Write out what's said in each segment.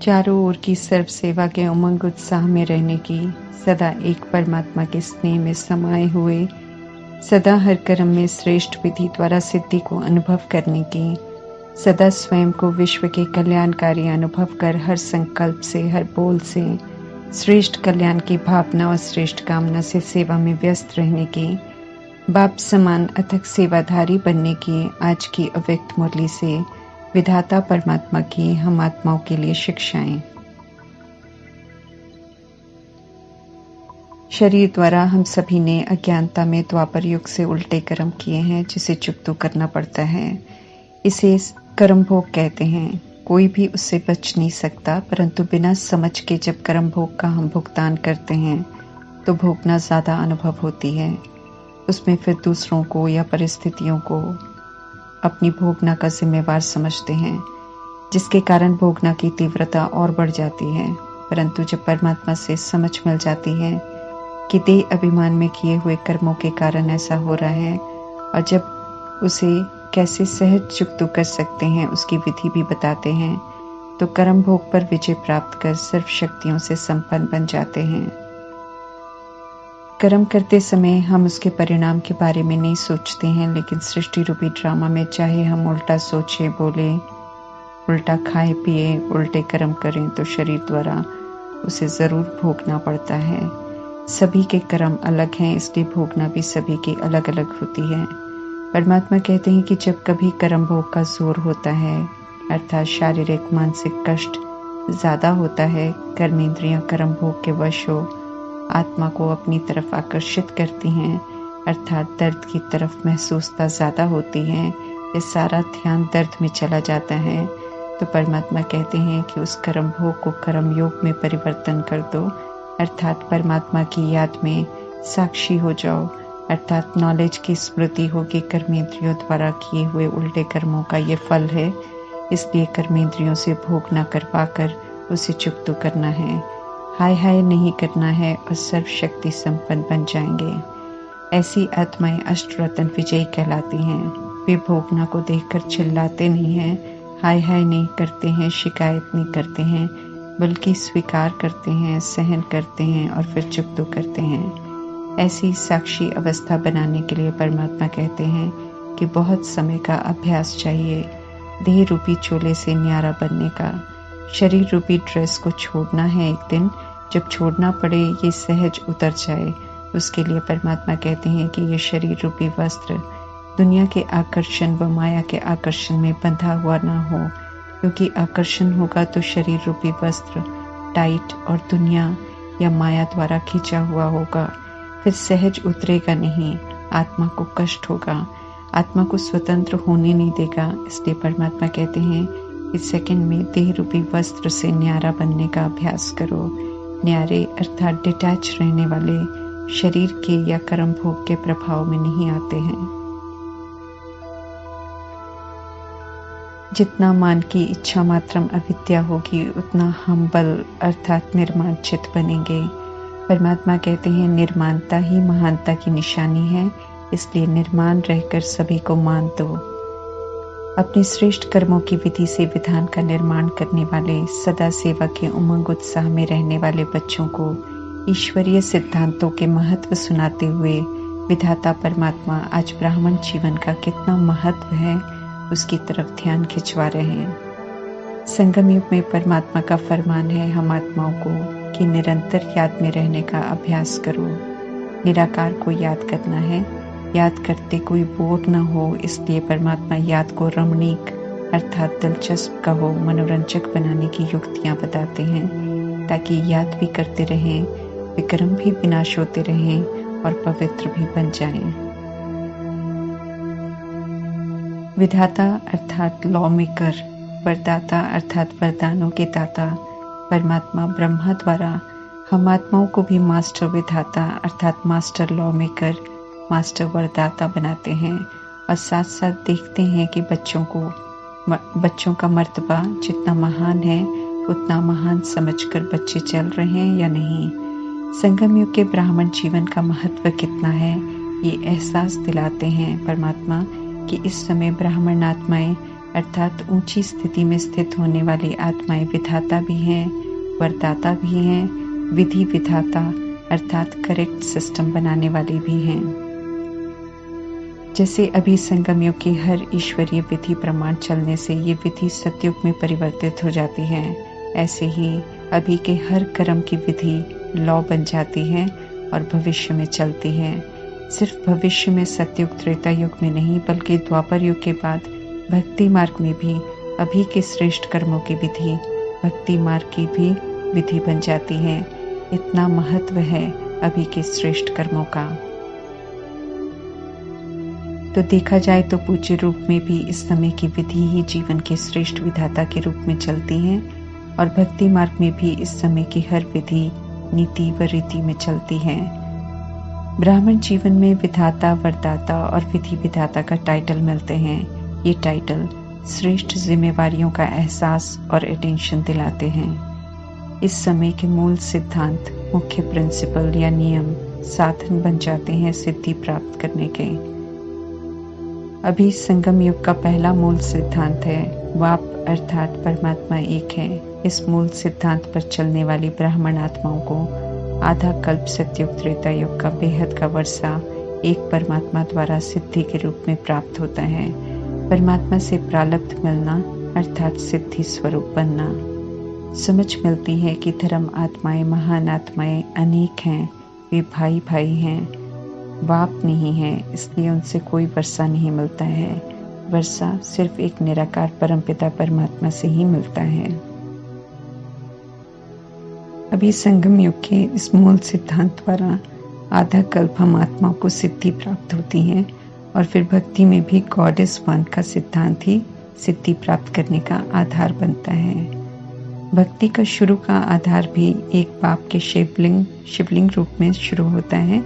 चारों ओर की सर्व सेवा के उमंग उत्साह में रहने की, सदा एक परमात्मा के स्नेह में समाये हुए, सदा हर कर्म में श्रेष्ठ विधि द्वारा सिद्धि को अनुभव करने की, सदा स्वयं को विश्व के कल्याणकारी अनुभव कर हर संकल्प से, हर बोल से श्रेष्ठ कल्याण की भावना और श्रेष्ठ कामना से सेवा में व्यस्त रहने की, बाप समान अथक सेवाधारी बनने की आज की अव्यक्त मुरली से विधाता परमात्मा की हम आत्माओं के लिए शिक्षाएं। शरीर द्वारा हम सभी ने अज्ञानता में द्वापर युग से उल्टे कर्म किए हैं, जिसे चुकतो करना पड़ता है। इसे कर्म भोग कहते हैं। कोई भी उससे बच नहीं सकता, परंतु बिना समझ के जब कर्म भोग का हम भुगतान करते हैं तो भोगना ज्यादा अनुभव होती है। उसमें फिर दूसरों को या परिस्थितियों को अपनी भोगना का जिम्मेवार समझते हैं, जिसके कारण भोगना की तीव्रता और बढ़ जाती है। परंतु जब परमात्मा से समझ मिल जाती है कि देह अभिमान में किए हुए कर्मों के कारण ऐसा हो रहा है, और जब उसे कैसे सहज चुकतो कर सकते हैं उसकी विधि भी बताते हैं, तो कर्म भोग पर विजय प्राप्त कर सर्व शक्तियों से संपन्न बन जाते हैं। कर्म करते समय हम उसके परिणाम के बारे में नहीं सोचते हैं, लेकिन सृष्टि रूपी ड्रामा में चाहे हम उल्टा सोचे, बोले, उल्टा खाए पिए, उल्टे कर्म करें, तो शरीर द्वारा उसे जरूर भोगना पड़ता है। सभी के कर्म अलग हैं, इसलिए भोगना भी सभी की अलग अलग होती है। परमात्मा कहते हैं कि जब कभी कर्म भोग का जोर होता है, अर्थात शारीरिक मानसिक कष्ट ज्यादा होता है, कर्मेंद्रियां कर्म भोग के वश हो आत्मा को अपनी तरफ आकर्षित करती हैं, अर्थात दर्द की तरफ महसूसता ज्यादा होती है, ये सारा ध्यान दर्द में चला जाता है, तो परमात्मा कहते हैं कि उस कर्म भोग को कर्म योग में परिवर्तन कर दो, अर्थात परमात्मा की याद में साक्षी हो जाओ, अर्थात नॉलेज की स्मृति होगी कर्मेंद्रियों द्वारा किए हुए उल्टे कर्मों का ये फल है, इसलिए कर्मेंद्रियों से भोग न करवा कर उसे चुकतो करना है, हाय हाय नहीं करना है, और सर्व शक्ति संपन्न बन जाएंगे। ऐसी आत्माएं अष्टरत्न विजयी कहलाती हैं। वे भोगना को देखकर चिल्लाते नहीं हैं, हाय हाय नहीं करते हैं, शिकायत नहीं करते हैं, बल्कि स्वीकार करते हैं, सहन करते हैं और फिर चुकतो करते हैं। ऐसी साक्षी अवस्था बनाने के लिए परमात्मा कहते हैं कि बहुत समय का अभ्यास चाहिए। देह रूपी चोले से न्यारा बनने का, शरीर रूपी ड्रेस को छोड़ना है। एक दिन जब छोड़ना पड़े, ये सहज उतर जाए, उसके लिए परमात्मा कहते हैं कि ये शरीर रूपी वस्त्र दुनिया के आकर्षण व माया के आकर्षण में बंधा हुआ ना हो, क्योंकि आकर्षण होगा तो शरीर रूपी वस्त्र टाइट और दुनिया या माया द्वारा खींचा हुआ होगा, फिर सहज उतरेगा नहीं, आत्मा को कष्ट होगा, आत्मा को स्वतंत्र होने नहीं देगा। इसलिए परमात्मा कहते हैं इस सेकंड में देह रूपी वस्त्र से न्यारा बनने का अभ्यास करो। न्यारे अर्थात डिटैच रहने वाले शरीर के या कर्म भोग के प्रभाव में नहीं आते हैं। जितना मान की इच्छा मात्रम अविद्या होगी, उतना हम बल अर्थात निर्माण चित बनेंगे। परमात्मा कहते हैं निर्माणता ही महानता की निशानी है, इसलिए निर्माण रहकर सभी को मान दो। अपने श्रेष्ठ कर्मों की विधि से विधान का निर्माण करने वाले, सदा सेवा के उमंग उत्साह में रहने वाले बच्चों को ईश्वरीय सिद्धांतों के महत्व सुनाते हुए विधाता परमात्मा आज ब्राह्मण जीवन का कितना महत्व है उसकी तरफ ध्यान खिंचवा रहे हैं। संगम युग में परमात्मा का फरमान है हम आत्माओं को कि निरंतर याद में रहने का अभ्यास करो। निराकार को याद करना है, याद करते कोई बोर न हो, इसलिए परमात्मा याद को रमणीक अर्थात दिलचस्प का हो, मनोरंजक बनाने की युक्तियां बताते हैं, ताकि याद भी करते रहें, विक्रम भी विनाश होते रहें और पवित्र भी बन जाएं। विधाता अर्थात लॉ मेकर, वरदाता अर्थात वरदानों के दाता परमात्मा ब्रह्मा द्वारा हम आत्माओं को भी मास्टर विधाता अर्थात मास्टर लॉ मेकर, मास्टर वरदाता बनाते हैं, और साथ साथ देखते हैं कि बच्चों का मर्तबा जितना महान है उतना महान समझकर बच्चे चल रहे हैं या नहीं। संगम युग के ब्राह्मण जीवन का महत्व कितना है, ये एहसास दिलाते हैं परमात्मा कि इस समय ब्राह्मण आत्माएं अर्थात ऊंची स्थिति में स्थित होने वाली आत्माएं विधाता भी हैं, वरदाता भी हैं, विधि विधाता अर्थात करेक्ट सिस्टम बनाने वाले भी हैं। जैसे अभी संगम युग की हर ईश्वरीय विधि प्रमाण चलने से ये विधि सतयुग में परिवर्तित हो जाती है, ऐसे ही अभी के हर कर्म की विधि लॉ बन जाती है और भविष्य में चलती है। सिर्फ भविष्य में सतयुग त्रेता युग में नहीं, बल्कि द्वापर युग के बाद भक्ति मार्ग में भी अभी के श्रेष्ठ कर्मों की विधि भक्ति मार्ग की भी विधि बन जाती है। इतना महत्व है अभी के श्रेष्ठ कर्मों का। तो देखा जाए तो पूज्य रूप में भी इस समय की विधि ही जीवन के श्रेष्ठ विधाता के रूप में चलती है और भक्ति मार्ग में भी इस समय की हर विधि नीति व रीति में चलती है। ब्राह्मण जीवन में विधाता, वरदाता और विधि विधाता का टाइटल मिलते हैं। ये टाइटल श्रेष्ठ जिम्मेवारियों का एहसास और अटेंशन दिलाते हैं। इस समय के मूल सिद्धांत, मुख्य प्रिंसिपल या नियम साधन बन जाते हैं सिद्धि प्राप्त करने के। अभी संगम युग का पहला मूल सिद्धांत है वाप अर्थात परमात्मा एक है। इस मूल सिद्धांत पर चलने वाली ब्राह्मण आत्माओं को आधा कल्प सतयुग त्रेता युग का बेहद का वर्षा एक परमात्मा द्वारा सिद्धि के रूप में प्राप्त होता है। परमात्मा से प्रालब्ध मिलना अर्थात सिद्धि स्वरूप बनना। समझ मिलती है कि धर्म आत्माएं, महान आत्माएं अनेक हैं, वे भाई भाई हैं, बाप नहीं है, इसलिए उनसे कोई वर्षा नहीं मिलता है। वर्षा सिर्फ एक निराकार परमपिता परमात्मा से ही मिलता है। अभी संगम युग के इस मूल सिद्धांत द्वारा आधा कल्प हम आत्माओं को सिद्धि प्राप्त होती है और फिर भक्ति में भी गॉड इज वन का सिद्धांत ही सिद्धि प्राप्त करने का आधार बनता है। भक्ति का शुरू का आधार भी एक बाप के शिवलिंग रूप में शुरू होता है।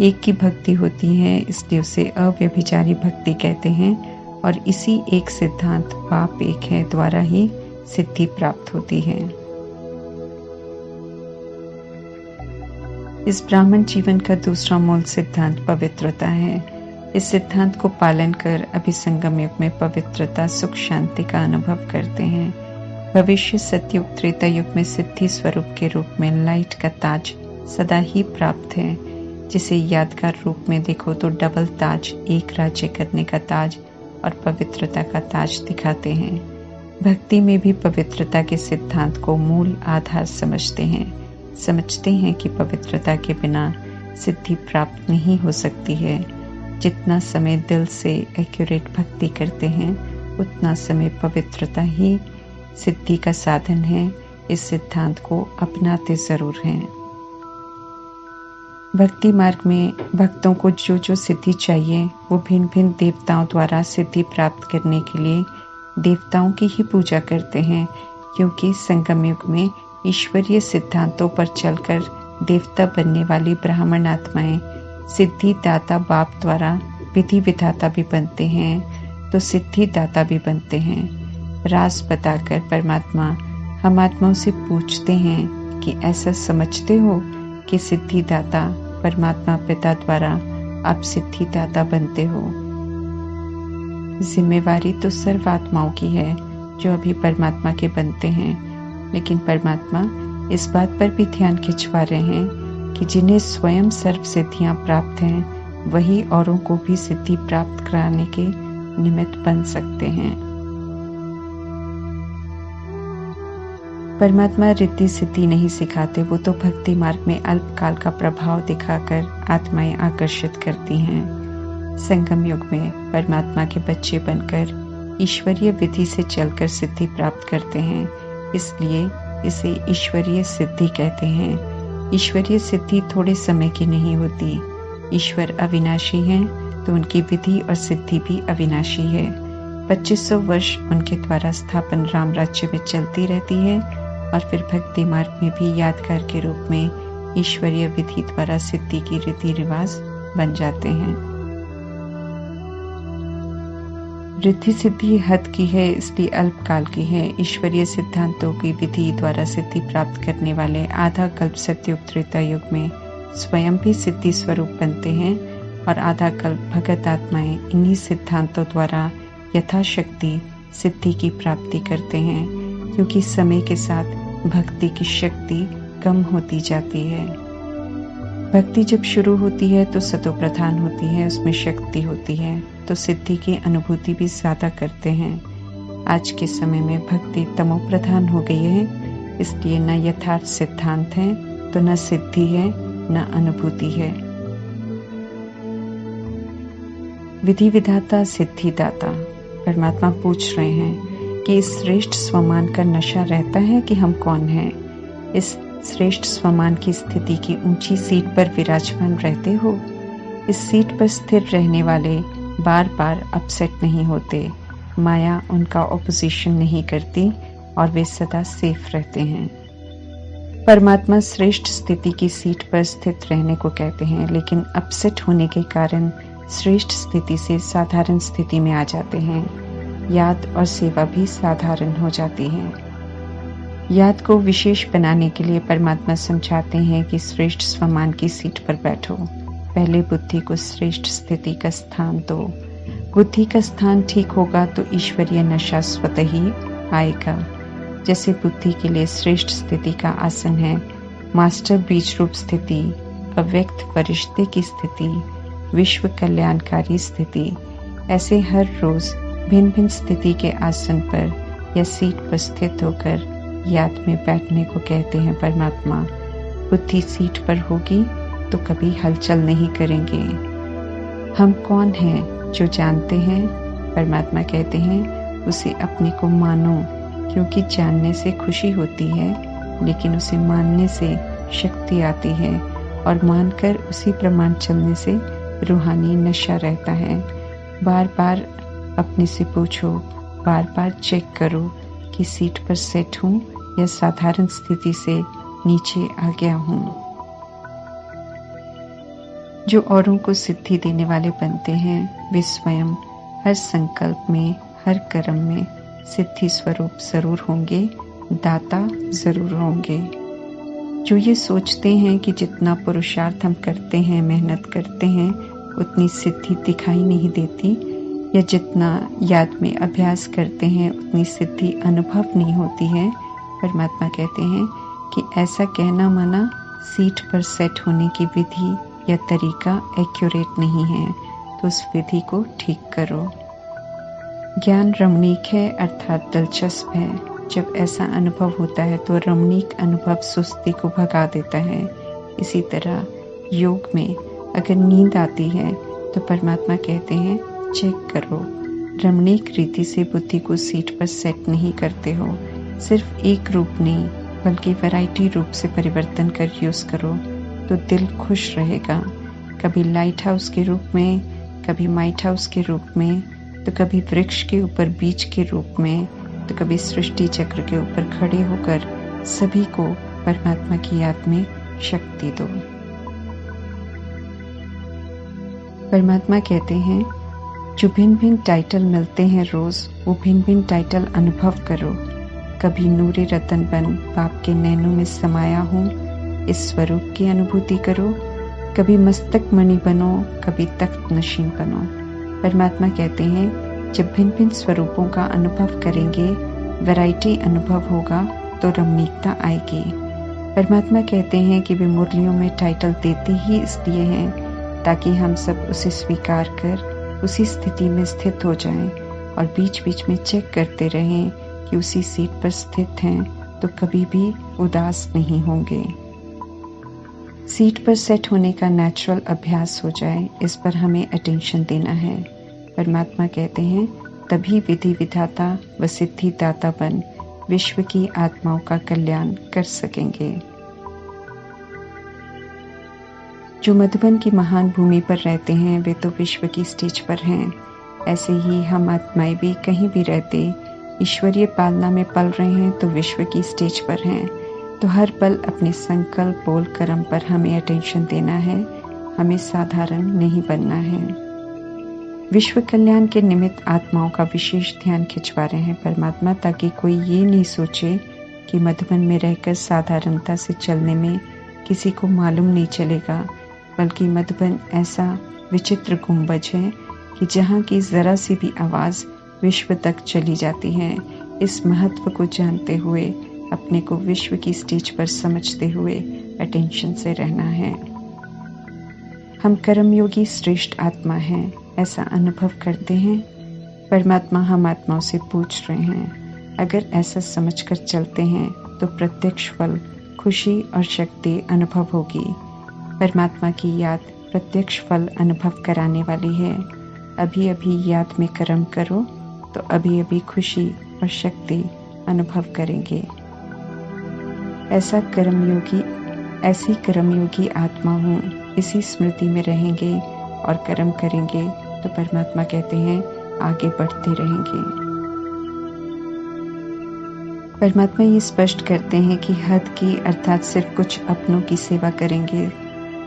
एक की भक्ति होती है, इसलिए उसे अव्यभिचारी भक्ति कहते हैं और इसी एक सिद्धांत बाप एक है द्वारा ही सिद्धि प्राप्त होती है। इस ब्राह्मण जीवन का दूसरा मूल सिद्धांत पवित्रता है। इस सिद्धांत को पालन कर अभी संगम युग में पवित्रता, सुख, शांति का अनुभव करते हैं। भविष्य सतयुग त्रेता युग में सिद्धि स्वरूप के रूप में लाइट का ताज सदा ही प्राप्त है, जिसे यादगार रूप में देखो तो डबल ताज, एक राज्य करने का ताज और पवित्रता का ताज दिखाते हैं। भक्ति में भी पवित्रता के सिद्धांत को मूल आधार समझते हैं कि पवित्रता के बिना सिद्धि प्राप्त नहीं हो सकती है। जितना समय दिल से एक्यूरेट भक्ति करते हैं उतना समय पवित्रता ही सिद्धि का साधन है। इस सिद्धांत को अपनाते जरूर हैं। भक्ति मार्ग में भक्तों को जो जो सिद्धि चाहिए वो भिन्न भिन्न देवताओं द्वारा सिद्धि प्राप्त करने के लिए देवताओं की ही पूजा करते हैं, क्योंकि संगम युग में ईश्वरीय सिद्धांतों पर चलकर देवता बनने वाली ब्राह्मण आत्माएं सिद्धि दाता बाप द्वारा विधि विधाता भी बनते हैं तो सिद्धि दाता भी बनते हैं। राज बताकर परमात्मा हम आत्माओं से पूछते हैं कि ऐसा समझते हो कि सिद्धि दाता परमात्मा पिता द्वारा आप सिद्धि दाता बनते हो। जिम्मेवारी तो सर्व आत्माओं की है जो अभी परमात्मा के बनते हैं, लेकिन परमात्मा इस बात पर भी ध्यान खिंचवा रहे हैं कि जिन्हें स्वयं सर्व सिद्धियां प्राप्त हैं वही औरों को भी सिद्धि प्राप्त कराने के निमित्त बन सकते हैं। परमात्मा रिद्धि सिद्धि नहीं सिखाते, वो तो भक्ति मार्ग में अल्पकाल का प्रभाव दिखाकर आत्माएं आकर्षित करती हैं। संगम युग में परमात्मा के बच्चे बनकर ईश्वरीय विधि से चलकर सिद्धि प्राप्त करते हैं, इसलिए इसे ईश्वरीय सिद्धि कहते हैं। ईश्वरीय सिद्धि थोड़े समय की नहीं होती। ईश्वर अविनाशी हैं तो उनकी विधि और सिद्धि भी अविनाशी है। 2500 वर्ष उनके द्वारा स्थापन राम राज्य में चलती रहती है और फिर भक्ति मार्ग में भी यादगार के रूप में ईश्वरीय विधि द्वारा सिद्धि की रीति रिवाज बन जाते हैं। रिद्धि सिद्धि हद की है, इसलिए अल्पकाल की है। ईश्वरीय सिद्धांतों की विधि द्वारा सिद्धि प्राप्त करने वाले आधा कल्प सतयुग त्रेता युग में स्वयं भी सिद्धि स्वरूप बनते हैं और आधा कल्प भगत आत्माएं इन्हीं सिद्धांतों द्वारा यथाशक्ति सिद्धि की प्राप्ति करते हैं, क्योंकि समय के साथ भक्ति की शक्ति कम होती जाती है। भक्ति जब शुरू होती है तो सतो प्रधान होती है, उसमें शक्ति होती है, तो सिद्धि की अनुभूति भी ज्यादा करते हैं। आज के समय में भक्ति तमो प्रधान हो गई है, इसलिए न यथार्थ सिद्धांत है तो न सिद्धि है न अनुभूति है। विधि विधाता सिद्धिदाता परमात्मा पूछ रहे हैं कि इस श्रेष्ठ स्वमान का नशा रहता है कि हम कौन हैं। इस श्रेष्ठ स्वमान की स्थिति की ऊंची सीट पर विराजमान रहते हो। इस सीट पर स्थिर रहने वाले बार बार अपसेट नहीं होते, माया उनका ऑपोजिशन नहीं करती और वे सदा सेफ रहते हैं। परमात्मा श्रेष्ठ स्थिति की सीट पर स्थित रहने को कहते हैं, लेकिन अपसेट होने के कारण श्रेष्ठ स्थिति से साधारण स्थिति में आ जाते हैं। याद और सेवा भी साधारण हो जाती है। याद को विशेष बनाने के लिए परमात्मा समझाते हैं कि श्रेष्ठ स्वमान की सीट पर बैठो। पहले बुद्धि को श्रेष्ठ स्थिति का स्थान दो। बुद्धि का स्थान ठीक होगा तो ईश्वरीय नशा स्वतः ही आएगा। जैसे बुद्धि के लिए श्रेष्ठ स्थिति का आसन है मास्टर बीज रूप स्थिति, अव्यक्त फरिश्ते की स्थिति, विश्व कल्याणकारी स्थिति, ऐसे हर रोज भिन्न भिन्न स्थिति के आसन पर या सीट पर स्थित होकर याद में बैठने को कहते हैं परमात्मा। बुद्धि सीट पर होगी तो कभी हलचल नहीं करेंगे। हम कौन हैं जो जानते हैं? परमात्मा कहते हैं उसे अपने को मानो, क्योंकि जानने से खुशी होती है, लेकिन उसे मानने से शक्ति आती है और मानकर उसी प्रमाण चलने से रूहानी नशा रहता है। बार बार अपने से पूछो, बार बार चेक करो कि सीट पर सेट हूँ या साधारण स्थिति से नीचे आ गया हूँ। जो औरों को सिद्धि देने वाले बनते हैं वे स्वयं हर संकल्प में, हर कर्म में सिद्धि स्वरूप जरूर होंगे, दाता जरूर होंगे। जो ये सोचते हैं कि जितना पुरुषार्थ हम करते हैं, मेहनत करते हैं, उतनी सिद्धि दिखाई नहीं देती, या जितना याद में अभ्यास करते हैं उतनी सिद्धि अनुभव नहीं होती है, परमात्मा कहते हैं कि ऐसा कहना माना सीट पर सेट होने की विधि या तरीका एक्यूरेट नहीं है, तो उस विधि को ठीक करो। ज्ञान रमणीक है अर्थात दिलचस्प है। जब ऐसा अनुभव होता है तो रमणीक अनुभव सुस्ती को भगा देता है। इसी तरह योग में अगर नींद आती है तो परमात्मा कहते हैं चेक करो, रमणीक रीति से बुद्धि को सीट पर सेट नहीं करते हो। सिर्फ एक रूप नहीं बल्कि वैरायटी रूप से परिवर्तन कर यूज करो तो दिल खुश रहेगा। कभी लाइट हाउस के रूप में, कभी माइट हाउस के रूप में, तो कभी वृक्ष के ऊपर बीज के रूप में, तो कभी सृष्टि चक्र के ऊपर खड़े होकर सभी को परमात्मा की याद में शक्ति दो। परमात्मा कहते हैं जो भिन्न भिन्न टाइटल मिलते हैं रोज, वो भिन्न भिन्न टाइटल अनुभव करो। कभी नूरे रतन बन बाप के नैनों में समाया हूँ, इस स्वरूप की अनुभूति करो। कभी मस्तक मणि बनो, कभी तख्त नशीन बनो। परमात्मा कहते हैं जब भिन्न भिन्न स्वरूपों का अनुभव करेंगे, वैरायटी अनुभव होगा तो रमणीकता आएगी। परमात्मा कहते हैं कि वे मुरलियों में टाइटल देते ही इसलिए हैं ताकि हम सब उसे स्वीकार कर उसी स्थिति में स्थित हो जाएं और बीच बीच में चेक करते रहें कि उसी सीट पर स्थित हैं, तो कभी भी उदास नहीं होंगे। सीट पर सेट होने का नेचुरल अभ्यास हो जाए, इस पर हमें अटेंशन देना है। परमात्मा कहते हैं तभी विधि विधाता व सिद्धिदाता बन विश्व की आत्माओं का कल्याण कर सकेंगे। जो मधुबन की महान भूमि पर रहते हैं वे तो विश्व की स्टेज पर हैं। ऐसे ही हम आत्माएं भी कहीं भी रहते ईश्वरीय पालना में पल रहे हैं तो विश्व की स्टेज पर हैं। तो हर पल अपने संकल्प, बोल, कर्म पर हमें अटेंशन देना है, हमें साधारण नहीं बनना है। विश्व कल्याण के निमित्त आत्माओं का विशेष ध्यान खिंचवा रहे हैं परमात्मा, ताकि कोई ये नहीं सोचे कि मधुबन में रहकर साधारणता से चलने में किसी को मालूम नहीं चलेगा, बल्कि मधुबन ऐसा विचित्र गुंबज है कि जहाँ की जरा सी भी आवाज़ विश्व तक चली जाती हैं। इस महत्व को जानते हुए अपने को विश्व की स्टेज पर समझते हुए अटेंशन से रहना है। हम कर्मयोगी श्रेष्ठ आत्मा हैं, ऐसा अनुभव करते हैं। परमात्मा हम आत्माओं से पूछ रहे हैं। अगर ऐसा समझकर चलते हैं तो प्रत्यक्ष फल, खुशी और शक्ति अनुभव होगी। परमात्मा की याद प्रत्यक्ष फल अनुभव कराने वाली है। अभी अभी याद में कर्म करो तो अभी अभी खुशी और शक्ति अनुभव करेंगे। ऐसी कर्मयोगी आत्मा हूँ, इसी स्मृति में रहेंगे और कर्म करेंगे तो परमात्मा कहते हैं आगे बढ़ते रहेंगे। परमात्मा ये स्पष्ट करते हैं कि हद की अर्थात सिर्फ कुछ अपनों की सेवा करेंगे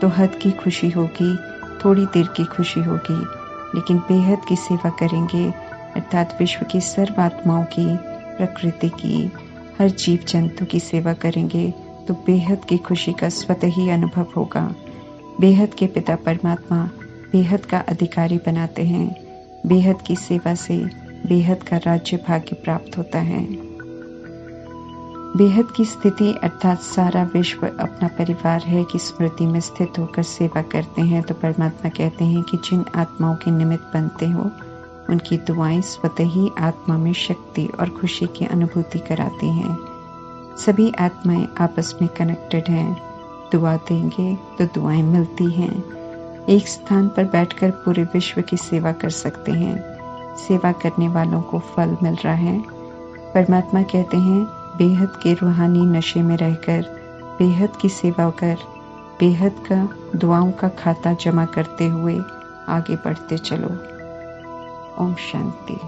तो हद की खुशी होगी, थोड़ी देर की खुशी होगी। लेकिन बेहद की सेवा करेंगे अर्थात विश्व की सर्व आत्माओं की, प्रकृति की, हर जीव जंतु की सेवा करेंगे तो बेहद की खुशी का स्वतः ही अनुभव होगा। बेहद के पिता परमात्मा बेहद का अधिकारी बनाते हैं। बेहद की सेवा से बेहद का राज्य भाग्य प्राप्त होता है। बेहद की स्थिति अर्थात सारा विश्व अपना परिवार है की स्मृति में स्थित होकर सेवा करते हैं तो परमात्मा कहते हैं कि जिन आत्माओं के निमित्त बनते हो उनकी दुआएं स्वतः ही आत्मा में शक्ति और खुशी की अनुभूति कराती हैं। सभी आत्माएं आपस में कनेक्टेड हैं। दुआ देंगे तो दुआएं मिलती हैं। एक स्थान पर बैठकर पूरे विश्व की सेवा कर सकते हैं। सेवा करने वालों को फल मिल रहा है। परमात्मा कहते हैं बेहद के रूहानी नशे में रहकर बेहद की सेवा कर बेहद का दुआओं का खाता जमा करते हुए आगे बढ़ते चलो। ओम शांति।